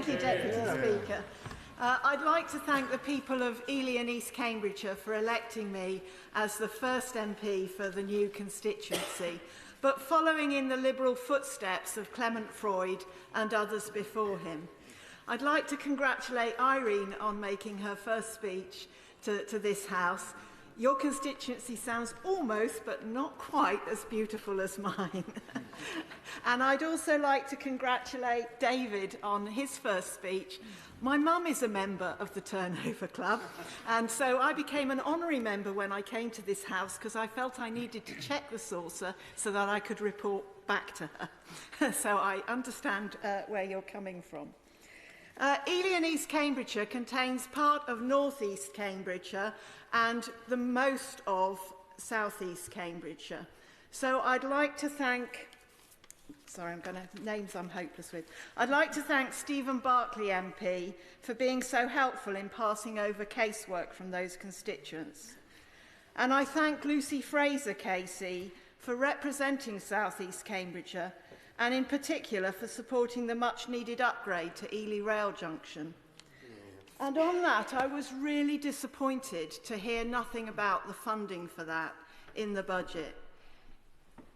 Thank you, Deputy Speaker. I'd like to thank the people of Ely and East Cambridgeshire for electing me as the first MP for the new constituency, but following in the Liberal footsteps of Clement Freud and others before him. I'd like to congratulate Irene on making her first speech to this House. Your constituency sounds almost, but not quite, as beautiful as mine. And I'd also like to congratulate David on his first speech. My mum is a member of the Turnover Club, and so I became an honorary member when I came to this House because I felt I needed to check the saucer so that I could report back to her. So I understand where you're coming from. Ely and East Cambridgeshire contains part of North East Cambridgeshire and the most of South East Cambridgeshire. So I'd like to thank, names I'm hopeless with. I'd like to thank Stephen Barclay MP for being so helpful in passing over casework from those constituents. And I thank Lucy Fraser KC for representing South East Cambridgeshire, and in particular for supporting the much-needed upgrade to Ely Rail Junction. And on that, I was really disappointed to hear nothing about the funding for that in the budget.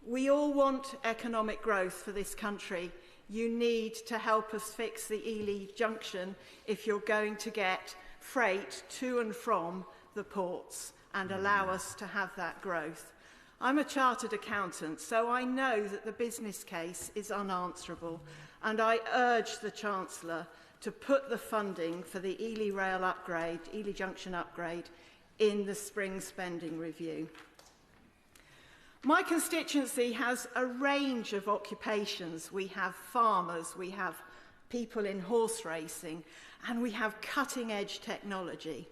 We all want economic growth for this country. You need to help us fix the Ely Junction if you're going to get freight to and from the ports and allow us to have that growth. I'm a chartered accountant, so I know that the business case is unanswerable, and I urge the Chancellor to put the funding for the Ely Rail upgrade, Ely Junction upgrade, in the spring spending review. My constituency has a range of occupations. We have farmers, we have people in horse racing, and we have cutting-edge technology.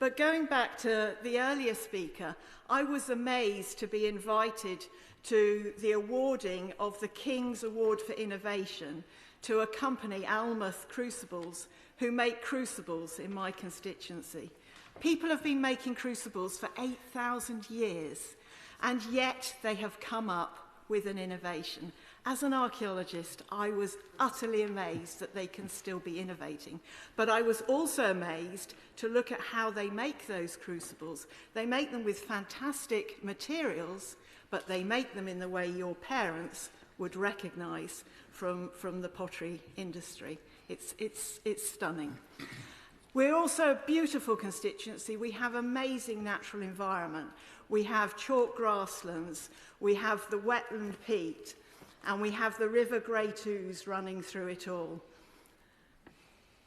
But going back to the earlier speaker, I was amazed to be invited to the awarding of the King's Award for Innovation to a company, Almouth Crucibles, who make crucibles in my constituency. People have been making crucibles for 8,000 years, and yet they have come up with an innovation. As an archaeologist, I was utterly amazed that they can still be innovating. But I was also amazed to look at how they make those crucibles. They make them with fantastic materials, but they make them in the way your parents would recognise from the pottery industry. It's stunning. We're also a beautiful constituency. We have amazing natural environment. We have chalk grasslands, we have the wetland peat, and we have the River Great Ouse running through it all.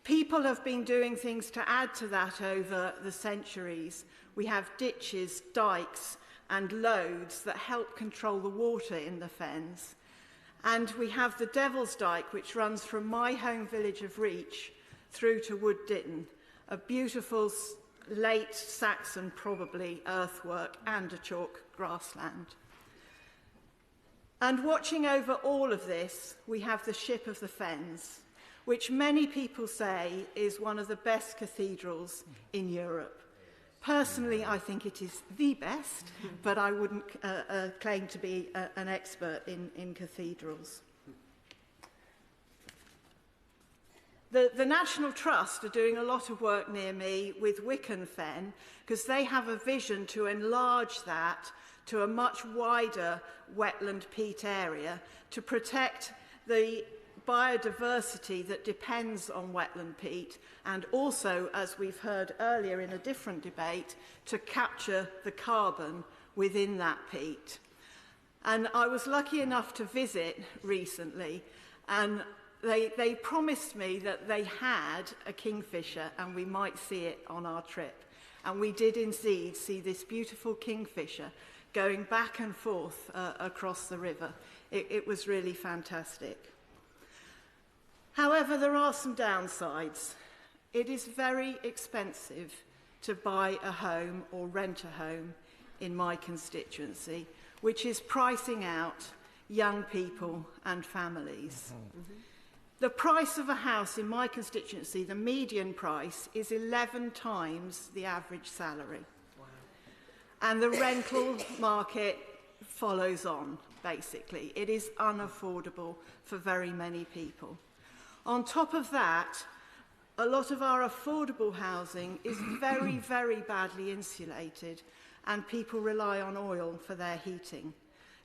People have been doing things to add to that over the centuries. We have ditches, dikes, and loads that help control the water in the fens. And we have the Devil's Dyke, which runs from my home village of Reach through to Wood Ditton, a beautiful late Saxon, probably, earthwork and a chalk grassland. And watching over all of this, we have the Ship of the Fens, which many people say is one of the best cathedrals in Europe. Personally, I think it is the best, but I wouldn't claim to be an expert in cathedrals. The National Trust are doing a lot of work near me with Wicken Fen because they have a vision to enlarge that to a much wider wetland peat area to protect the biodiversity that depends on wetland peat and also, as we've heard earlier in a different debate, to capture the carbon within that peat. And I was lucky enough to visit recently, and they promised me that they had a kingfisher and we might see it on our trip. And we did indeed see this beautiful kingfisher going back and forth across the river. It was really fantastic. However, there are some downsides. It is very expensive to buy a home or rent a home in my constituency, which is pricing out young people and families. The price of a house in my constituency, the median price, is 11 times the average salary. Wow. And the rental market follows on, basically. It is unaffordable for very many people. On top of that, a lot of our affordable housing is very, very badly insulated, and people rely on oil for their heating.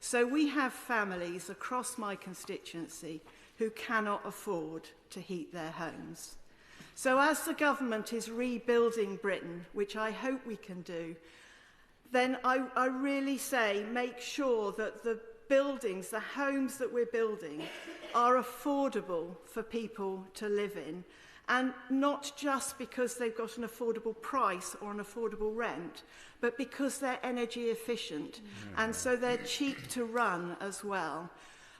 So we have families across my constituency who cannot afford to heat their homes. So as the government is rebuilding Britain, which I hope we can do, then I really say make sure that the buildings, the homes that we're building, are affordable for people to live in, and not just because they've got an affordable price or an affordable rent, but because they're energy efficient, and so they're cheap to run as well.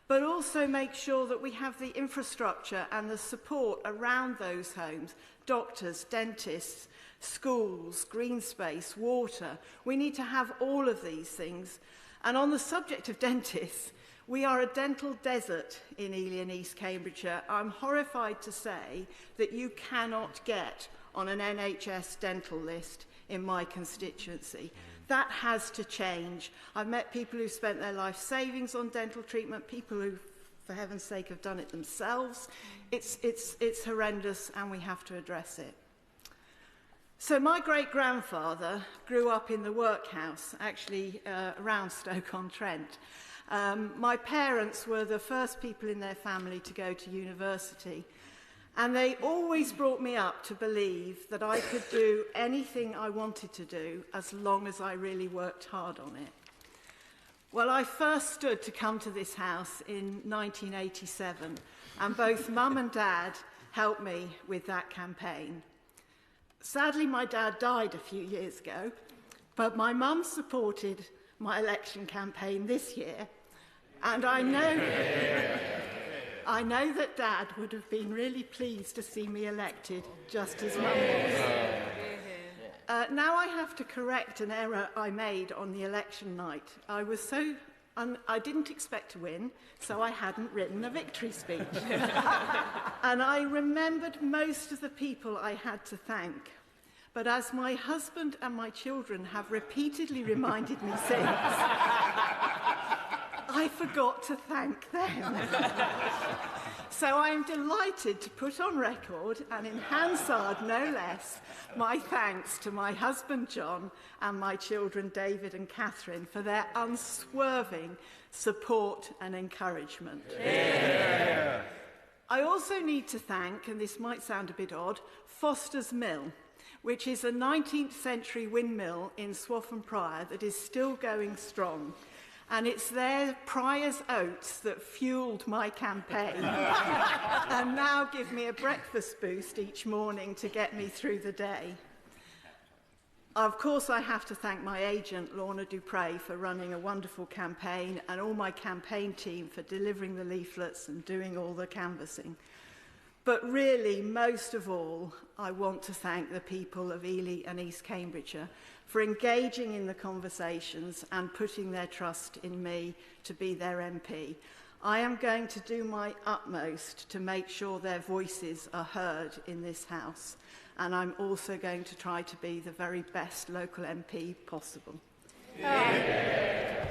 But also make sure that we have the infrastructure and the support around those homes, doctors, dentists, schools, green space, water. We need to have all of these things. And on the subject of dentists, we are a dental desert in Ely and East Cambridgeshire. I'm horrified to say that you cannot get on an NHS dental list in my constituency. That has to change. I've met people who've spent their life savings on dental treatment, people who, for heaven's sake, have done it themselves. It's horrendous, and we have to address it. So my great-grandfather grew up in the workhouse, actually around Stoke-on-Trent. My parents were the first people in their family to go to university, and they always brought me up to believe that I could do anything I wanted to do as long as I really worked hard on it. Well, I first stood to come to this house in 1987, and both Mum and Dad helped me with that campaign. Sadly, my dad died a few years ago, but my mum supported my election campaign this year, and I know that Dad would have been really pleased to see me elected, just as Mum was. Now I have to correct an error I made on the election night. I didn't expect to win, so I hadn't written a victory speech. And I remembered most of the people I had to thank. But as my husband and my children have repeatedly reminded me since, I forgot to thank them. So I am delighted to put on record, and in Hansard no less, my thanks to my husband John and my children David and Catherine for their unswerving support and encouragement. Yeah. I also need to thank, and this might sound a bit odd, Foster's Mill, which is a 19th century windmill in Swaffham Prior that is still going strong. And it's their Prior's oats that fueled my campaign and now give me a breakfast boost each morning to get me through the day. Of course, I have to thank my agent, Lorna Dupre, for running a wonderful campaign, and all my campaign team for delivering the leaflets and doing all the canvassing. But really, most of all, I want to thank the people of Ely and East Cambridgeshire for engaging in the conversations and putting their trust in me to be their MP. I am going to do my utmost to make sure their voices are heard in this House, and I'm also going to try to be the very best local MP possible. Yeah.